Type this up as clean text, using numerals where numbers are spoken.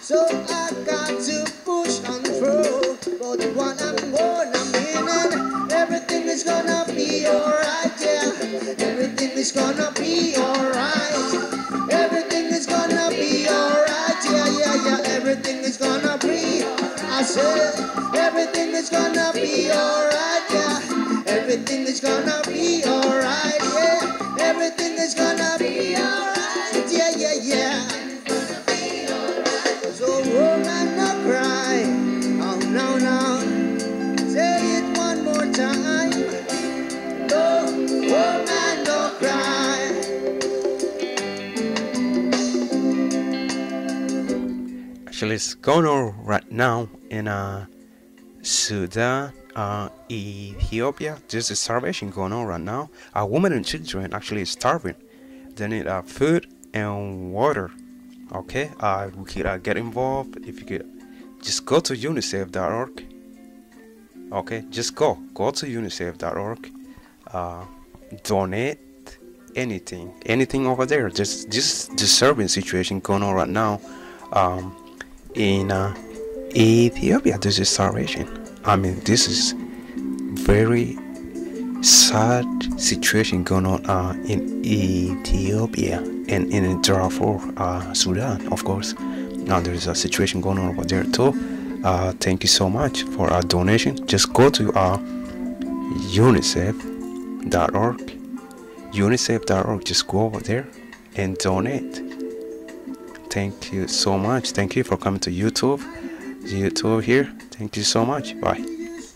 So I got to push on through. But what I'm gonna mean, everything is gonna be alright, yeah. Everything is gonna be alright. Everything is gonna be alright, yeah, yeah, yeah. Everything is gonna be. I said, everything is gonna be alright, yeah. Everything is gonna be alright, yeah. Everything is gonna be alright, yeah, yeah, yeah. So woman, no cry. Oh no, no. Say it one more time. No woman, no cry. Actually, it's going on right now in Sudan, Ethiopia. There's a starvation going on right now. Women and children actually starving. They need food and water. Okay, we could get involved. If you could just go to unicef.org. Okay, just go to unicef.org. Donate anything over there. Just disturbing situation going on right now. In Ethiopia, there's a starvation. I mean, this is very sad situation going on in Ethiopia and in Darfur, Sudan, of course. Now there is a situation going on over there too. Thank you so much for our donation. Just go to unicef.org. Unicef.org. Just go over there and donate. Thank you so much. Thank you for coming to YouTube here. Thank you so much. Bye.